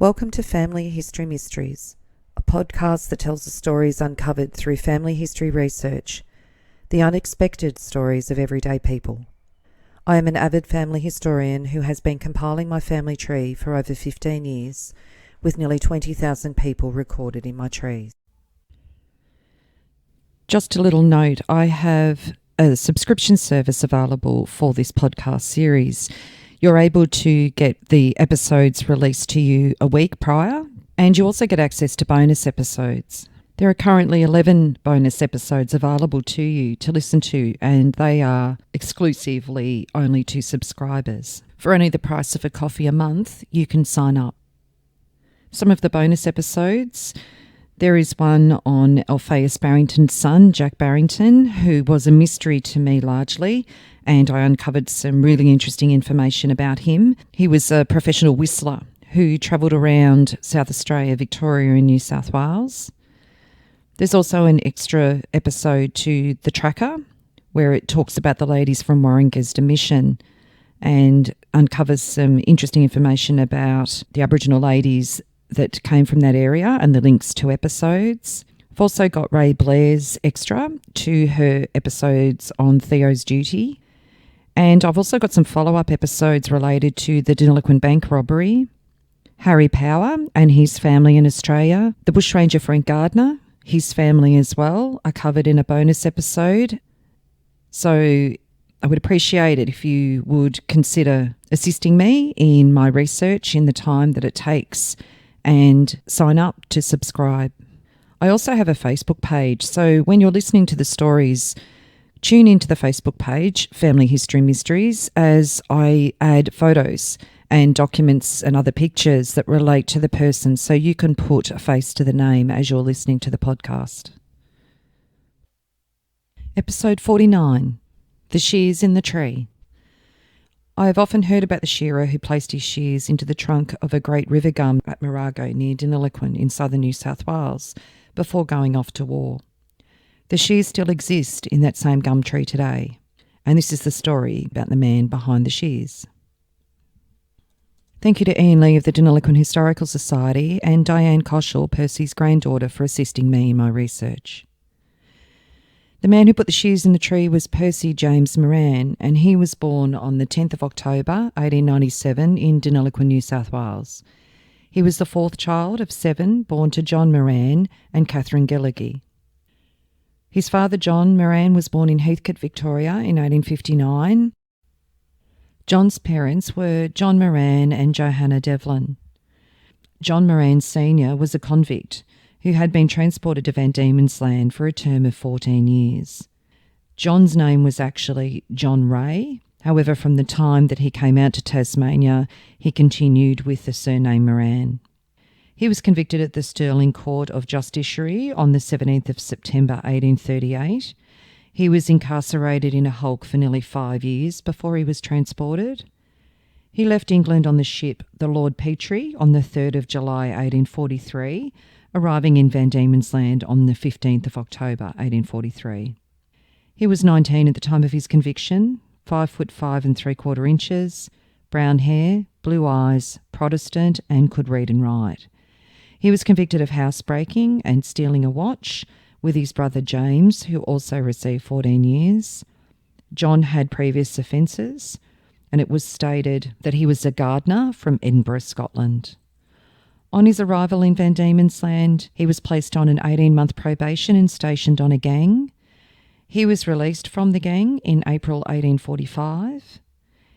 Welcome to Family History Mysteries, a podcast that tells the stories uncovered through family history research, the unexpected stories of everyday people. I am an avid family historian who has been compiling my family tree for over 15 years, with nearly 20,000 people recorded in my trees. Just a little note, I have a subscription service available for this podcast series. You're able to get the episodes released to you a week prior, and you also get access to bonus episodes. There are currently 11 bonus episodes available to you to listen to, and they are exclusively only to subscribers. For only the price of a coffee a month, you can sign up. Some of the bonus episodes: there is one on Alphaeus Barrington's son, Jack Barrington, who was a mystery to me largely, and I uncovered some really interesting information about him. He was a professional whistler who travelled around South Australia, Victoria and New South Wales. There's also an extra episode to The Tracker, where it talks about the ladies from Warringah's mission and uncovers some interesting information about the Aboriginal ladies that came from that area and the links to episodes. I've also got Ray Blair's extra to her episodes on Theo's duty. And I've also got some follow-up episodes related to the Deniliquin bank robbery, Harry Power and his family in Australia, the bushranger Frank Gardner, his family as well, are covered in a bonus episode. So I would appreciate it if you would consider assisting me in my research in the time that it takes and sign up to subscribe. I also have a Facebook page, so when you're listening to the stories, tune into the Facebook page, Family History Mysteries, as I add photos and documents and other pictures that relate to the person, so you can put a face to the name as you're listening to the podcast. Episode 49, The Shears in the Tree. I have often heard about the shearer who placed his shears into the trunk of a great river gum at Morago near Deniliquin in southern New South Wales before going off to war. The shears still exist in that same gum tree today, and this is the story about the man behind the shears. Thank you to Ian Lee of the Deniliquin Historical Society and Diane Koshel, Percy's granddaughter, for assisting me in my research. The man who put the shears in the tree was Percy James Moran, and he was born on the 10th of October 1897 in Deniliquin, New South Wales. He was the fourth child of 7 born to John Moran and Catherine Gilligy. His father, John Moran, was born in Heathcote, Victoria in 1859. John's parents were John Moran and Johanna Devlin. John Moran Sr. was a convict who had been transported to Van Diemen's Land for a term of 14 years. John's name was actually John Ray. However, from the time that he came out to Tasmania, he continued with the surname Moran. He was convicted at the Stirling Court of Justiciary on the 17th of September 1838. He was incarcerated in a hulk for nearly 5 years before he was transported. He left England on the ship the Lord Petre on the 3rd of July 1843, arriving in Van Diemen's Land on the 15th of October 1843. He was 19 at the time of his conviction, 5'5" 3/4 inches, brown hair, blue eyes, Protestant, and could read and write. He was convicted of housebreaking and stealing a watch with his brother James, who also received 14 years. John had previous offences, and it was stated that he was a gardener from Edinburgh, Scotland. On his arrival in Van Diemen's Land, he was placed on an 18-month probation and stationed on a gang. He was released from the gang in April 1845.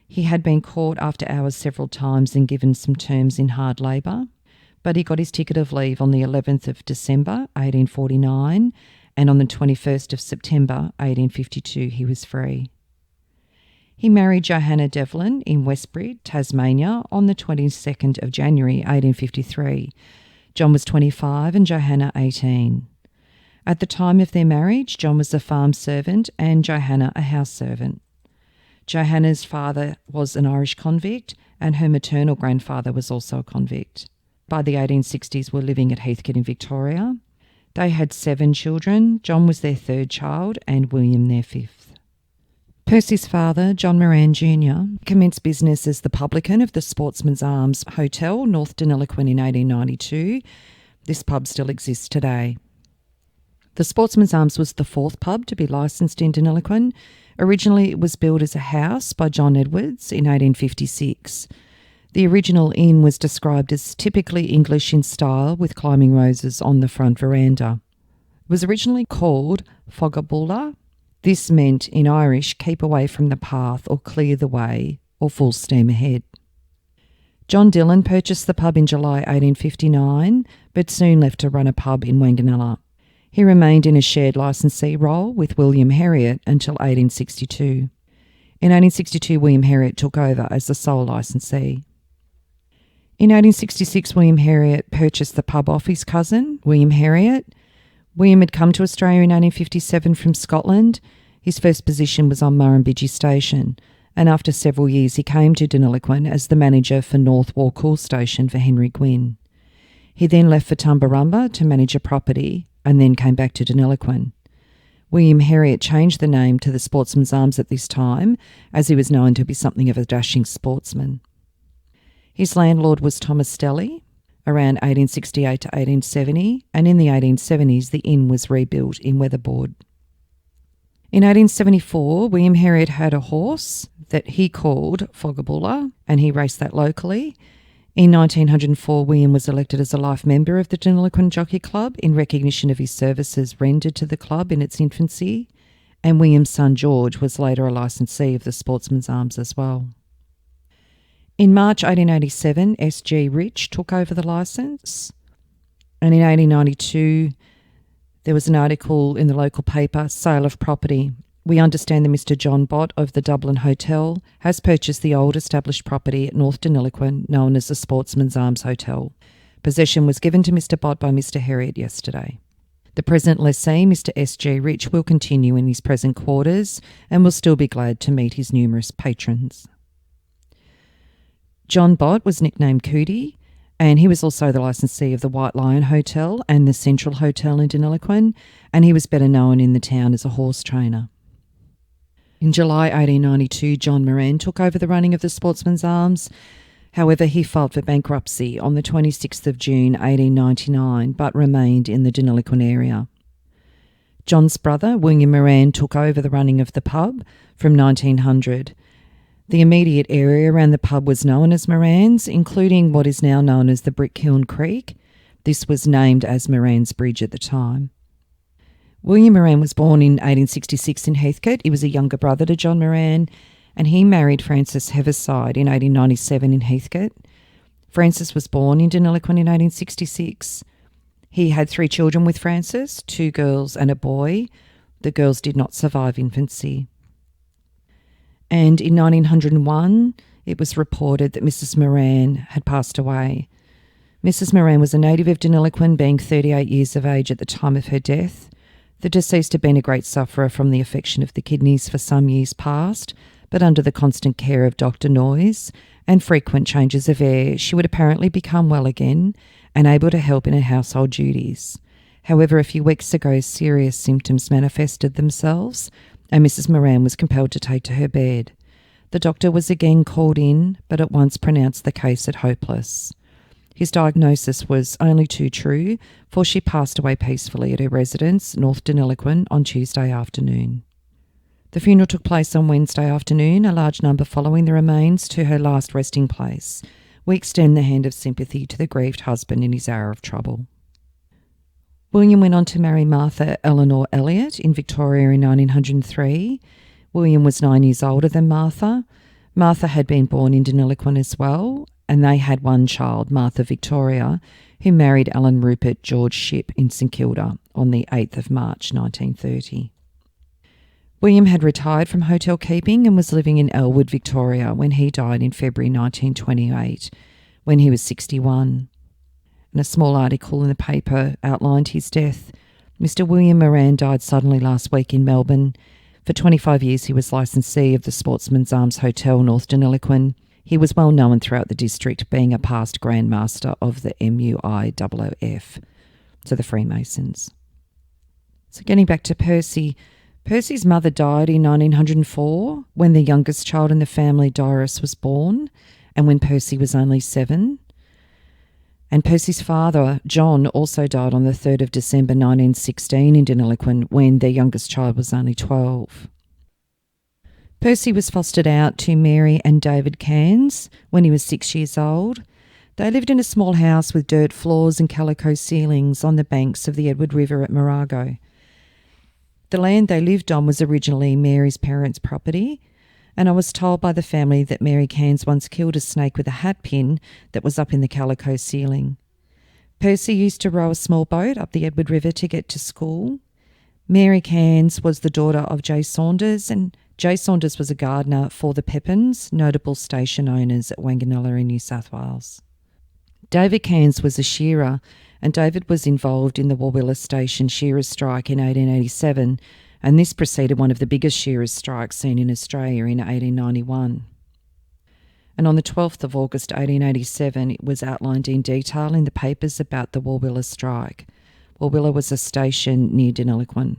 He had been caught after hours several times and given some terms in hard labour, but he got his ticket of leave on the 11th of December 1849, and on the 21st of September 1852 he was free. He married Johanna Devlin in Westbury, Tasmania, on the 22nd of January 1853. John was 25 and Johanna 18. At the time of their marriage, John was a farm servant and Johanna a house servant. Johanna's father was an Irish convict and her maternal grandfather was also a convict. By the 1860s, were living at Heathcote in Victoria. They had 7 children. John was their 3rd child and William their 5th. Percy's father, John Moran Jr., commenced business as the publican of the Sportsman's Arms Hotel, North Deniliquin in 1892. This pub still exists today. The Sportsman's Arms was the fourth pub to be licensed in Deniliquin. Originally it was built as a house by John Edwards in 1856. The original inn was described as typically English in style with climbing roses on the front veranda. It was originally called Fogabulla. This meant, in Irish, keep away from the path or clear the way or full steam ahead. John Dillon purchased the pub in July 1859, but soon left to run a pub in Wanganella. He remained in a shared licensee role with William Heriot until 1862. In 1862, William Heriot took over as the sole licensee. In 1866, William Heriot purchased the pub off his cousin, William Heriot. William had come to Australia in 1857 from Scotland. His first position was on Murrumbidgee Station, and after several years he came to Deniliquin as the manager for North Walcool Station for Henry Gwynn. He then left for Tumbarumba to manage a property and then came back to Deniliquin. William Heriot changed the name to the Sportsman's Arms at this time, as he was known to be something of a dashing sportsman. His landlord was Thomas Stelly, around 1868 to 1870, and in the 1870s the inn was rebuilt in weatherboard. In 1874, William Heriot had a horse that he called Fogabulla, and he raced that locally. In 1904, William was elected as a life member of the Deniliquin Jockey Club in recognition of his services rendered to the club in its infancy, and William's son George was later a licensee of the Sportsman's Arms as well. In March 1887, S.G. Rich took over the licence, and in 1892 there was an article in the local paper, Sale of Property. We understand that Mr. John Bott of the Dublin Hotel has purchased the old established property at North Deniliquin known as the Sportsman's Arms Hotel. Possession was given to Mr. Bott by Mr. Heriot yesterday. The present lessee, Mr. S.G. Rich, will continue in his present quarters and will still be glad to meet his numerous patrons. John Bott was nicknamed Cootie, and he was also the licensee of the White Lion Hotel and the Central Hotel in Deniliquin, and he was better known in the town as a horse trainer. In July 1892, John Moran took over the running of the Sportsman's Arms. However, he filed for bankruptcy on the 26th of June 1899, but remained in the Deniliquin area. John's brother, William Moran, took over the running of the pub from 1900. The immediate area around the pub was known as Moran's, including what is now known as the Brickkiln Creek. This was named as Moran's Bridge at the time. William Moran was born in 1866 in Heathcote. He was a younger brother to John Moran, and he married Frances Heaviside in 1897 in Heathcote. Frances was born in Deniliquin in 1866. He had 3 children with Frances, 2 girls and a boy. The girls did not survive infancy. And in 1901, it was reported that Mrs. Moran had passed away. Mrs. Moran was a native of Deniliquin, being 38 years of age at the time of her death. The deceased had been a great sufferer from the affection of the kidneys for some years past, but under the constant care of Dr. Noyes and frequent changes of air, she would apparently become well again and able to help in her household duties. However, a few weeks ago, serious symptoms manifested themselves, and Mrs. Moran was compelled to take to her bed. The doctor was again called in, but at once pronounced the case as hopeless. His diagnosis was only too true, for she passed away peacefully at her residence, North Deniliquin, on Tuesday afternoon. The funeral took place on Wednesday afternoon, a large number following the remains to her last resting place. We extend the hand of sympathy to the grieved husband in his hour of trouble. William went on to marry Martha Eleanor Elliott in Victoria in 1903. William was 9 years older than Martha. Martha had been born in Deniliquin as well, and they had one child, Martha Victoria, who married Alan Rupert George Shipp in St Kilda on the 8th of March 1930. William had retired from hotel keeping and was living in Elwood, Victoria, when he died in February 1928, when he was 61. And a small article in the paper outlined his death. Mr. William Moran died suddenly last week in Melbourne. For 25 years he was licensee of the Sportsman's Arms Hotel, North Deniliquin. He was well known throughout the district, being a past Grand Master of the MUIOOF, so the Freemasons. So getting back to Percy, Percy's mother died in 1904 when the youngest child in the family, Doris, was born, and when Percy was only 7. And Percy's father, John, also died on the 3rd of December 1916 in Deniliquin when their youngest child was only 12. Percy was fostered out to Mary and David Cairns when he was 6 years old. They lived in a small house with dirt floors and calico ceilings on the banks of the Edward River at Morago. The land they lived on was originally Mary's parents' property, and I was told by the family that Mary Cairns once killed a snake with a hat pin that was up in the calico ceiling. Percy used to row a small boat up the Edward River to get to school. Mary Cairns was the daughter of J. Saunders, and J. Saunders was a gardener for the Pepins, notable station owners at Wanganella in New South Wales. David Cairns was a shearer, and David was involved in the Warwilla Station shearers' strike in 1887, and this preceded one of the biggest shearers' strikes seen in Australia in 1891. And on the 12th of August 1887, it was outlined in detail in the papers about the Warwilla strike. Warwilla was a station near Deniliquin.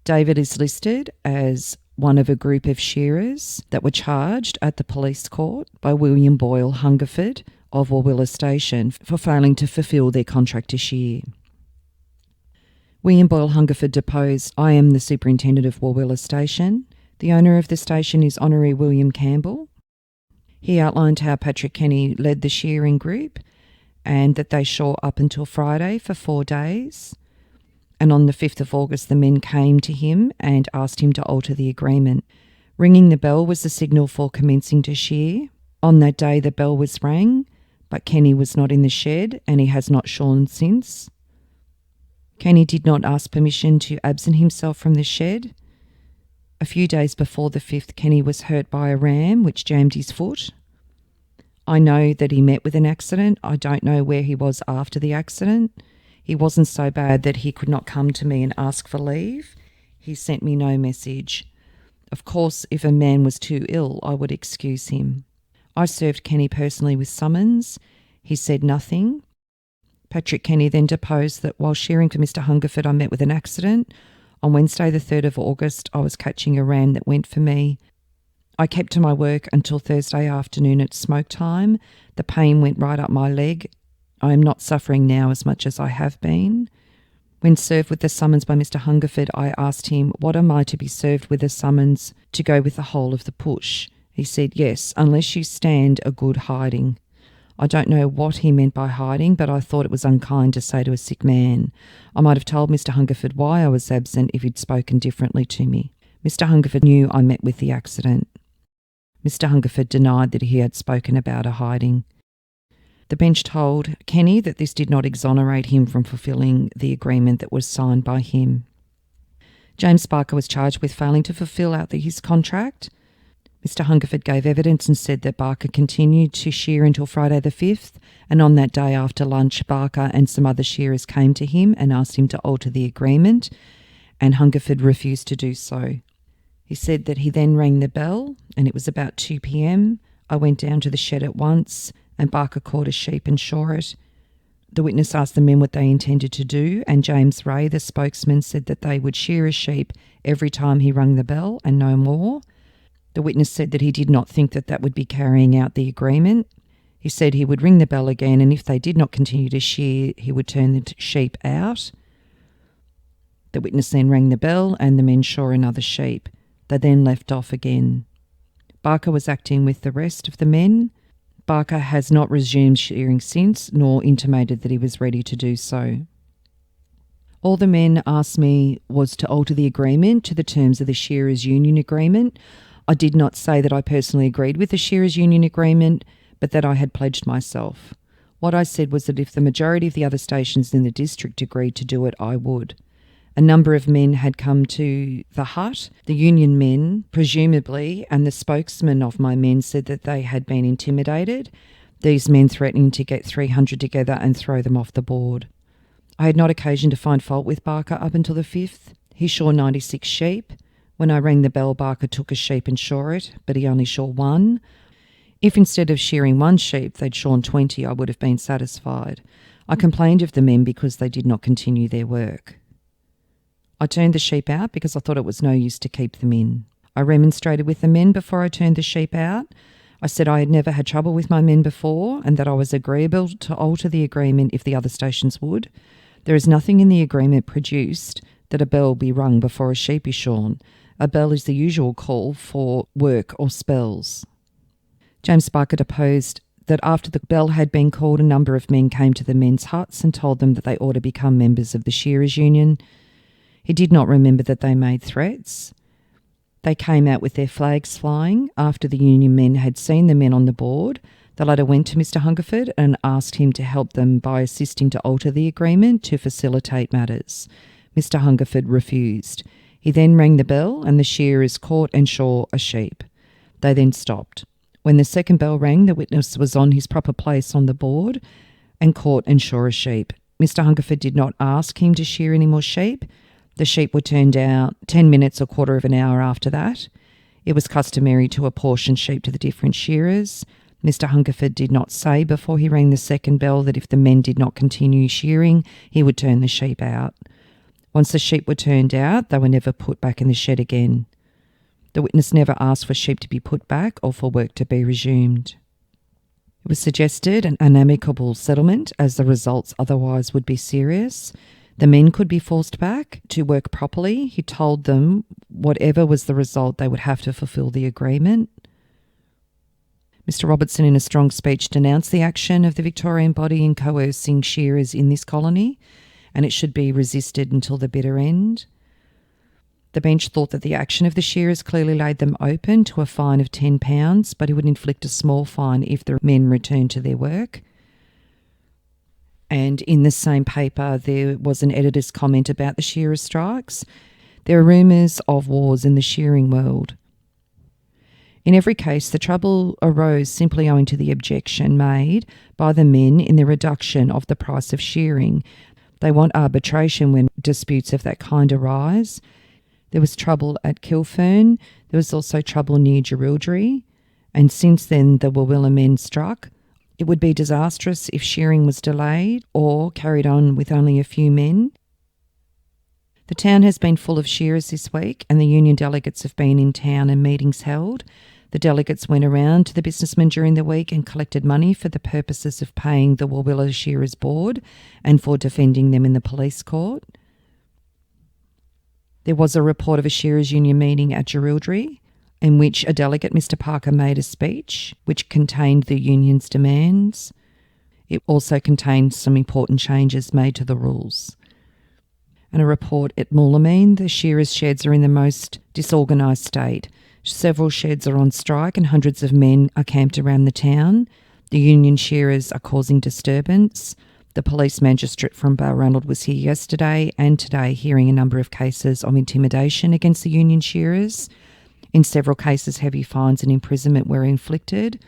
David is listed as one of a group of shearers that were charged at the police court by William Boyle Hungerford of Warwilla Station for failing to fulfil their contract to shear. William Boyle Hungerford deposed, "I am the superintendent of Warwilla Station. The owner of the station is Honorary William Campbell." He outlined how Patrick Kenny led the shearing group and that they shore up until Friday for 4 days. And on the 5th of August, the men came to him and asked him to alter the agreement. Ringing the bell was the signal for commencing to shear. On that day, the bell was rang, but Kenny was not in the shed and he has not shorn since. Kenny did not ask permission to absent himself from the shed. A few days before the 5th, Kenny was hurt by a ram which jammed his foot. I know that he met with an accident. I don't know where he was after the accident. He wasn't so bad that he could not come to me and ask for leave. He sent me no message. Of course, if a man was too ill, I would excuse him. I served Kenny personally with summons. He said nothing. Patrick Kenny then deposed that while shearing for Mr. Hungerford, I met with an accident. On Wednesday the 3rd of August, I was catching a ram that went for me. I kept to my work until Thursday afternoon at smoke time. The pain went right up my leg. I am not suffering now as much as I have been. When served with the summons by Mr. Hungerford, I asked him, what am I to be served with a summons to go with the whole of the push? He said, yes, unless you stand a good hiding. I don't know what he meant by hiding, but I thought it was unkind to say to a sick man. I might have told Mr. Hungerford why I was absent if he'd spoken differently to me. Mr. Hungerford knew I met with the accident. Mr. Hungerford denied that he had spoken about a hiding. The bench told Kenny that this did not exonerate him from fulfilling the agreement that was signed by him. James Barker was charged with failing to fulfil out his contract. Mr. Hungerford gave evidence and said that Barker continued to shear until Friday the 5th, and on that day after lunch, Barker and some other shearers came to him and asked him to alter the agreement, and Hungerford refused to do so. He said that he then rang the bell, and it was about 2 p.m. I went down to the shed at once, and Barker caught a sheep and shore it. The witness asked the men what they intended to do, and James Ray, the spokesman, said that they would shear a sheep every time he rang the bell and no more. The witness said that he did not think that that would be carrying out the agreement. He said he would ring the bell again, and if they did not continue to shear, he would turn the sheep out. The witness then rang the bell, and the men shore another sheep. They then left off again. Barker was acting with the rest of the men. Barker has not resumed shearing since, nor intimated that he was ready to do so. All the men asked me was to alter the agreement to the terms of the Shearers' Union Agreement. I did not say that I personally agreed with the Shearers' Union Agreement, but that I had pledged myself. What I said was that if the majority of the other stations in the district agreed to do it, I would. A number of men had come to the hut. The union men, presumably, and the spokesman of my men said that they had been intimidated, these men threatening to get 300 together and throw them off the board. I had not occasion to find fault with Barker up until the 5th. He shore 96 sheep. When I rang the bell, Barker took a sheep and shore it, but he only shore one. If instead of shearing one sheep they'd shorn 20, I would have been satisfied. I complained of the men because they did not continue their work. I turned the sheep out because I thought it was no use to keep them in. I remonstrated with the men before I turned the sheep out. I said I had never had trouble with my men before and that I was agreeable to alter the agreement if the other stations would. There is nothing in the agreement produced that a bell be rung before a sheep is shorn. A bell is the usual call for work or spells. James Barker deposed that after the bell had been called, a number of men came to the men's huts and told them that they ought to become members of the Shearers Union. He did not remember that they made threats. They came out with their flags flying. After the union men had seen the men on the board, the latter went to Mr. Hungerford and asked him to help them by assisting to alter the agreement to facilitate matters. Mr. Hungerford refused. He then rang the bell and the shearers caught and shore a sheep. They then stopped. When the second bell rang, the witness was on his proper place on the board and caught and shore a sheep. Mr. Hungerford did not ask him to shear any more sheep. The sheep were turned out 10 minutes or quarter of an hour after that. It was customary to apportion sheep to the different shearers. Mr. Hungerford did not say before he rang the second bell that if the men did not continue shearing, he would turn the sheep out. Once the sheep were turned out, they were never put back in the shed again. The witness never asked for sheep to be put back or for work to be resumed. It was suggested an amicable settlement, as the results otherwise would be serious. The men could be forced back to work properly. He told them whatever was the result, they would have to fulfil the agreement. Mr. Robertson, in a strong speech, denounced the action of the Victorian body in coercing shearers in this colony, and it should be resisted until the bitter end. The bench thought that the action of the shearers clearly laid them open to a fine of £10, but it would inflict a small fine if the men returned to their work. And in the same paper, there was an editor's comment about the shearer strikes. There are rumours of wars in the shearing world. In every case, the trouble arose simply owing to the objection made by the men in the reduction of the price of shearing. They want arbitration when disputes of that kind arise. There was trouble at Kilfern. There was also trouble near Jerilderie. And since then, the Wawilla men struck. It would be disastrous if shearing was delayed or carried on with only a few men. The town has been full of shearers this week, and the union delegates have been in town and meetings held. The delegates went around to the businessmen during the week and collected money for the purposes of paying the Wawilla Shearers Board and for defending them in the police court. There was a report of a shearers union meeting at Jerilderie in which a delegate, Mr. Parker, made a speech which contained the union's demands. It also contained some important changes made to the rules. And a report at Moolameen, the shearers' sheds are in the most disorganised state. Several sheds are on strike and hundreds of men are camped around the town. The union shearers are causing disturbance. The police magistrate from Balranald was here yesterday and today hearing a number of cases of intimidation against the union shearers. In several cases, heavy fines and imprisonment were inflicted.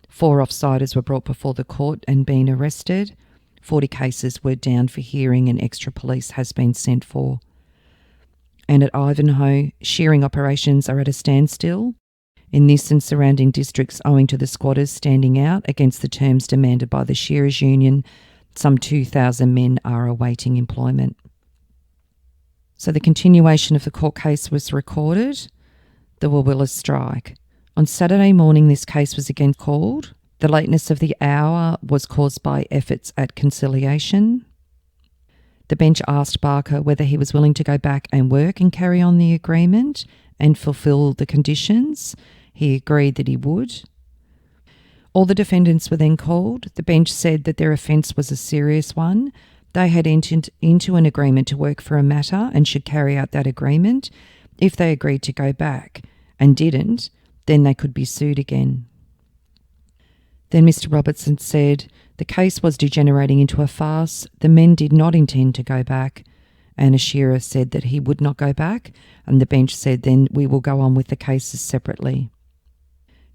4 offsiders were brought before the court and been arrested. 40 cases were down for hearing and extra police has been sent for. And at Ivanhoe, shearing operations are at a standstill in this and surrounding districts owing to the squatters standing out against the terms demanded by the Shearers Union. Some 2,000 men are awaiting employment. So the continuation of the court case was recorded, the Wawilla strike. On Saturday morning, this case was again called. The lateness of the hour was caused by efforts at conciliation. The bench asked Barker whether he was willing to go back and work and carry on the agreement and fulfil the conditions. He agreed that he would. All the defendants were then called. The bench said that their offence was a serious one. They had entered into an agreement to work for a matter and should carry out that agreement. If they agreed to go back and didn't, then they could be sued again. Then Mr. Robertson said the case was degenerating into a farce. The men did not intend to go back. And a shearer said that he would not go back, and the bench said then we will go on with the cases separately.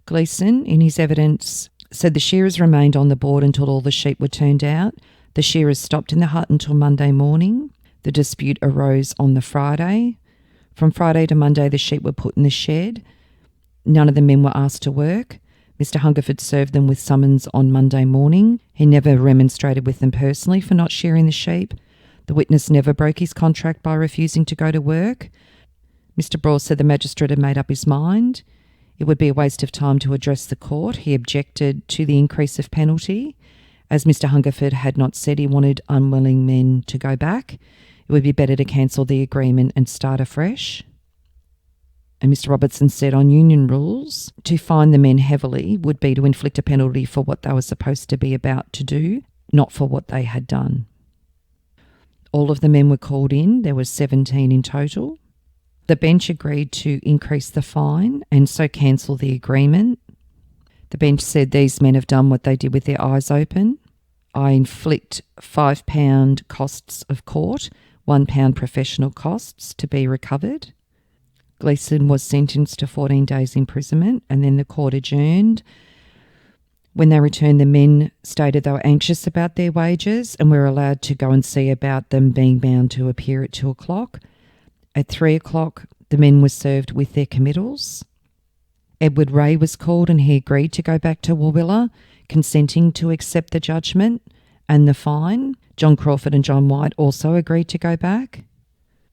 Gleeson, in his evidence, said the shearers remained on the board until all the sheep were turned out. The shearers stopped in the hut until Monday morning. The dispute arose on the Friday. From Friday to Monday, the sheep were put in the shed. None of the men were asked to work. Mr. Hungerford served them with summons on Monday morning. He never remonstrated with them personally for not shearing the sheep. The witness never broke his contract by refusing to go to work. Mr. Brawl said the magistrate had made up his mind. It would be a waste of time to address the court. He objected to the increase of penalty. As Mr. Hungerford had not said he wanted unwilling men to go back, it would be better to cancel the agreement and start afresh. And Mr. Robertson said on union rules, to fine the men heavily would be to inflict a penalty for what they were supposed to be about to do, not for what they had done. All of the men were called in. There were 17 in total. The bench agreed to increase the fine and so cancel the agreement. The bench said these men have done what they did with their eyes open. I inflict £5 costs of court, £1 professional costs to be recovered. Gleeson was sentenced to 14 days imprisonment and then the court adjourned. When they returned, the men stated they were anxious about their wages and were allowed to go and see about them being bound to appear at 2 o'clock. At 3 o'clock, the men were served with their committals. Edward Ray was called and he agreed to go back to Warwilla, consenting to accept the judgment and the fine. John Crawford and John White also agreed to go back.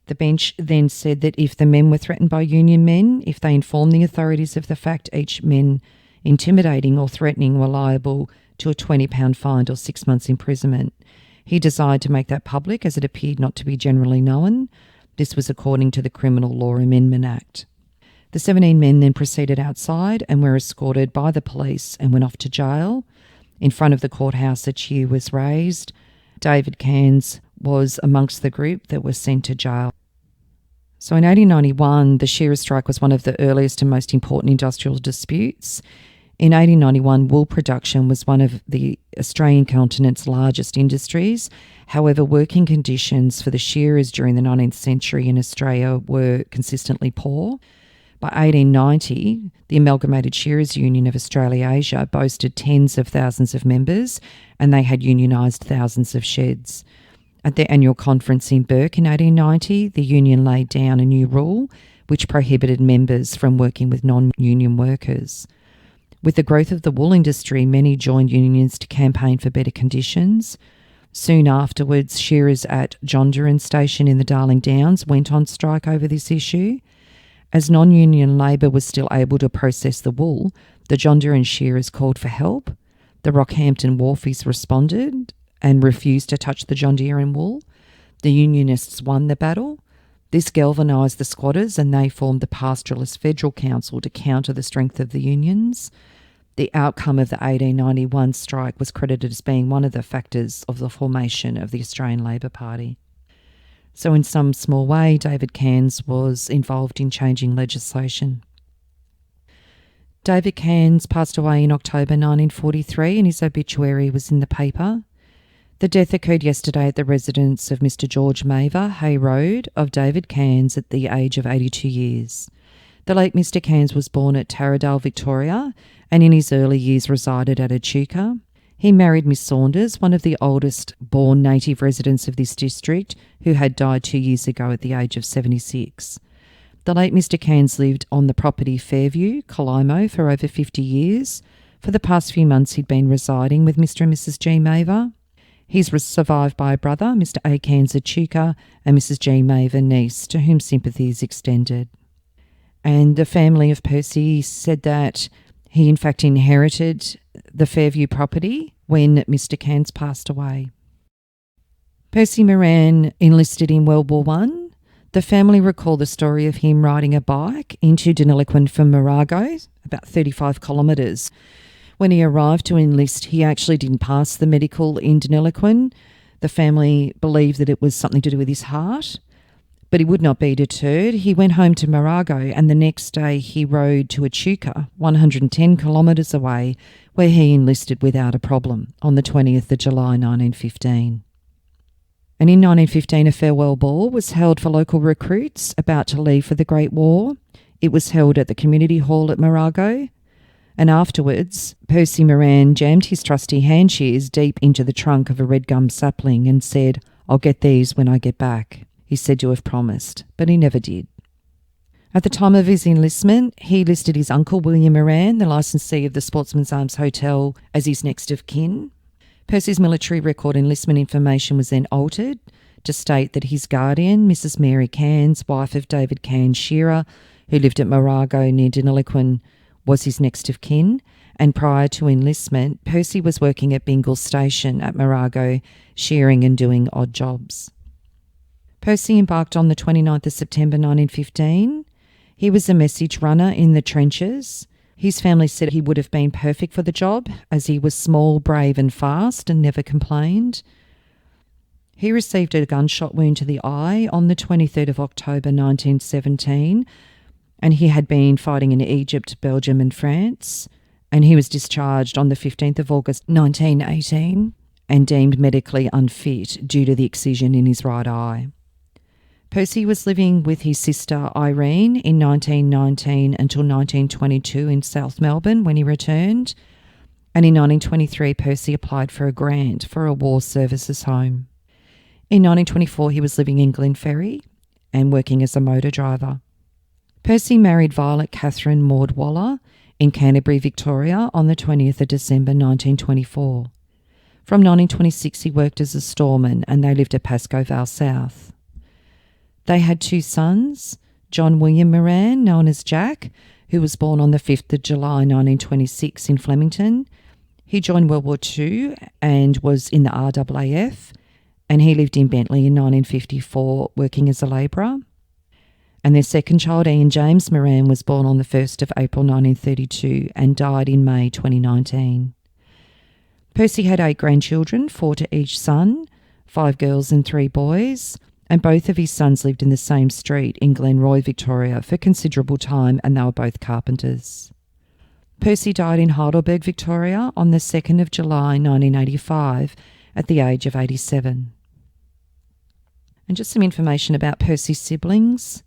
The bench then said that if the men were threatened by union men, if they informed the authorities of the fact, each men intimidating or threatening were liable to a £20 fine or 6 months imprisonment. He desired to make that public as it appeared not to be generally known. This was according to the Criminal Law Amendment Act. The 17 men then proceeded outside and were escorted by the police and went off to jail. In front of the courthouse, a cheer was raised. David Cairns was amongst the group that was sent to jail. So in 1891, the shearer strike was one of the earliest and most important industrial disputes. In 1891, wool production was one of the Australian continent's largest industries. However, working conditions for the shearers during the 19th century in Australia were consistently poor. By 1890, the Amalgamated Shearers Union of Australasia boasted tens of thousands of members and they had unionised thousands of sheds. At their annual conference in Burke in 1890, the union laid down a new rule which prohibited members from working with non-union workers. With the growth of the wool industry, many joined unions to campaign for better conditions. Soon afterwards, shearers at Jonderun Station in the Darling Downs went on strike over this issue. As non-union labour was still able to process the wool, the Jonderun shearers called for help. The Rockhampton wharfies responded and refused to touch the Jonderun wool. The Unionists won the battle. This galvanised the squatters and they formed the Pastoralist Federal Council to counter the strength of the unions. The outcome of the 1891 strike was credited as being one of the factors of the formation of the Australian Labor Party. So in some small way, David Cairns was involved in changing legislation. David Cairns passed away in October 1943 and his obituary was in the paper. The death occurred yesterday at the residence of Mr. George Maver, Hay Road, of David Cairns at the age of 82 years. The late Mr. Cairns was born at Taradale, Victoria, and in his early years resided at Echuca. He married Miss Saunders, one of the oldest born native residents of this district, who had died 2 years ago at the age of 76. The late Mr. Cairns lived on the property Fairview, Calaimo, for over 50 years. For the past few months he'd been residing with Mr. and Mrs. G. Maver. He's survived by a brother, Mr. A. Cairns Echuca, and Mrs. G. Maver, niece, to whom sympathy is extended. And the family of Percy said that he in fact inherited the Fairview property when Mr. Cairns passed away. Percy Moran enlisted in World War I. The family recall the story of him riding a bike into Deniliquin from Morago, about 35 kilometres. When he arrived to enlist, he actually didn't pass the medical in Deniliquin. The family believed that it was something to do with his heart, but he would not be deterred. He went home to Morago and the next day he rode to Echuca, 110 kilometres away, where he enlisted without a problem on the 20th of July 1915. And in 1915 a farewell ball was held for local recruits about to leave for the Great War. It was held at the community hall at Morago. And afterwards, Percy Moran jammed his trusty hand shears deep into the trunk of a red gum sapling and said, "I'll get these when I get back." He's said to have promised, but he never did. At the time of his enlistment, he listed his uncle William Moran, the licensee of the Sportsman's Arms Hotel, as his next of kin. Percy's military record enlistment information was then altered to state that his guardian, Mrs. Mary Cairns, wife of David Cairns Shearer, who lived at Morago near Deniliquin, was his next of kin, and prior to enlistment, Percy was working at Bingle Station at Morago, shearing and doing odd jobs. Percy embarked on the 29th of September 1915. He was a message runner in the trenches. His family said he would have been perfect for the job, as he was small, brave and fast and never complained. He received a gunshot wound to the eye on the 23rd of October 1917, and he had been fighting in Egypt, Belgium and France, and he was discharged on the 15th of August 1918 and deemed medically unfit due to the excision in his right eye. Percy was living with his sister Irene in 1919 until 1922 in South Melbourne when he returned, and in 1923 Percy applied for a grant for a war services home. In 1924 he was living in Glenferrie and working as a motor driver. Percy married Violet Catherine Maud Waller in Canterbury, Victoria on the 20th of December 1924. From 1926 he worked as a storeman and they lived at Pascoe Vale South. They had two sons, John William Moran, known as Jack, who was born on the 5th of July 1926 in Flemington. He joined World War II and was in the RAAF, and he lived in Bentley in 1954 working as a labourer. And their second child, Ian James Moran, was born on the 1st of April 1932 and died in May 2019. Percy had 8 grandchildren, 4 to each son, 5 girls and 3 boys, and both of his sons lived in the same street in Glenroy, Victoria for considerable time, and they were both carpenters. Percy died in Heidelberg, Victoria on the 2nd of July 1985 at the age of 87. And just some information about Percy's siblings.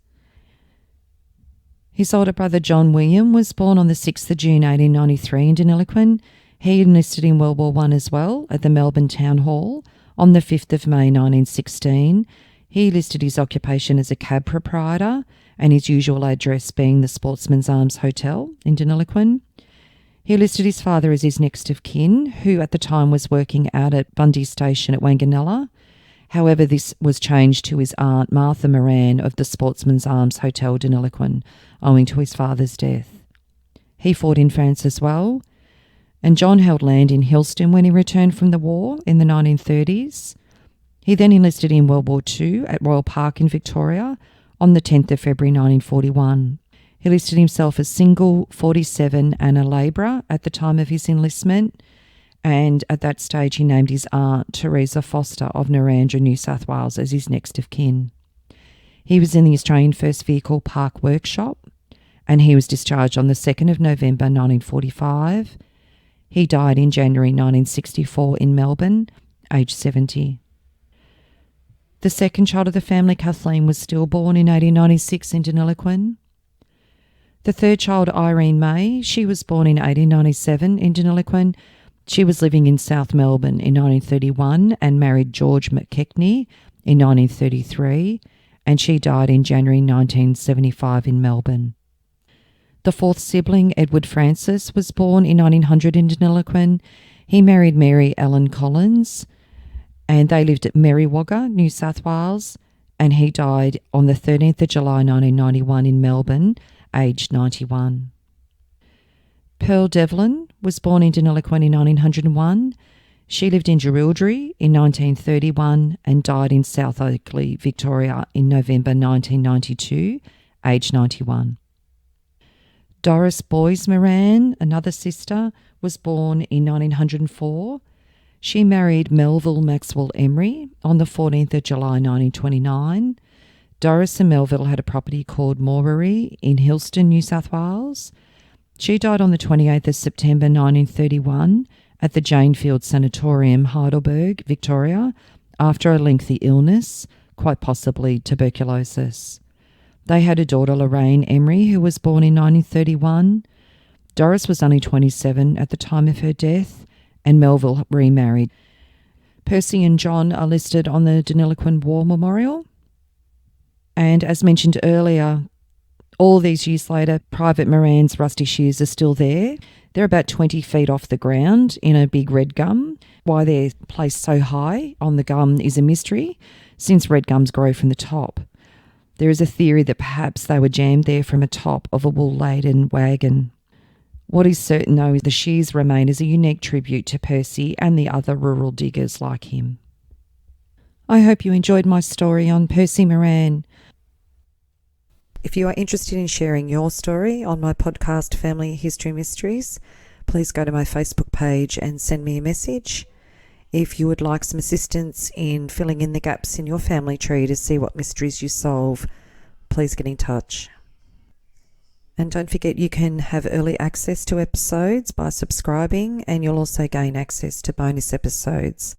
His older brother John William was born on the 6th of June 1893 in Deniliquin. He enlisted in World War I as well at the Melbourne Town Hall on the 5th of May 1916. He listed his occupation as a cab proprietor and his usual address being the Sportsman's Arms Hotel in Deniliquin. He listed his father as his next of kin, who at the time was working out at Bundy Station at Wanganella. However, this was changed to his aunt Martha Moran of the Sportsman's Arms Hotel Deniliquin, owing to his father's death. He fought in France as well, and John held land in Hillston when he returned from the war in the 1930s. He then enlisted in World War II at Royal Park in Victoria on the 10th of February 1941. He listed himself as single, 47 and a labourer at the time of his enlistment, and at that stage he named his aunt Teresa Foster of Narrandera, New South Wales as his next of kin. He was in the Australian First Vehicle Park Workshop and he was discharged on the 2nd of November 1945. He died in January 1964 in Melbourne, aged 70. The second child of the family, Kathleen, was stillborn in 1896 in Deniliquin. The third child, Irene May, she was born in 1897 in Deniliquin. She was living in South Melbourne in 1931 and married George McKechnie in 1933, and she died in January 1975 in Melbourne. The fourth sibling, Edward Francis, was born in 1900 in Deniliquin. He married Mary Ellen Collins, and they lived at Merriwagga, New South Wales, and he died on the 13th of July 1991 in Melbourne, aged 91. Pearl Devlin was born in Deniliquin in 1901. She lived in Jerilderie in 1931 and died in South Oakley, Victoria in November 1992, aged 91. Doris Boys Moran, another sister, was born in 1904. She married Melville Maxwell Emery on the 14th of July 1929. Doris and Melville had a property called Morary in Hillston, New South Wales. She died on the 28th of September 1931 at the Janefield Sanatorium, Heidelberg, Victoria, after a lengthy illness, quite possibly tuberculosis. They had a daughter, Lorraine Emery, who was born in 1931. Doris was only 27 at the time of her death, and Melville remarried. Percy and John are listed on the Deniliquin War Memorial. And as mentioned earlier, all these years later, Private Moran's rusty shears are still there. They're about 20 feet off the ground in a big red gum, Why they're placed so high on the gum is a mystery, since red gums grow from the top. There is a theory that perhaps they were jammed there from atop of a wool-laden wagon. What is certain, though, is the shears remain as a unique tribute to Percy and the other rural diggers like him. I hope you enjoyed my story on Percy Moran. If you are interested in sharing your story on my podcast Family History Mysteries, please go to my Facebook page and send me a message. If you would like some assistance in filling in the gaps in your family tree to see what mysteries you solve, please get in touch. And don't forget, you can have early access to episodes by subscribing, and you'll also gain access to bonus episodes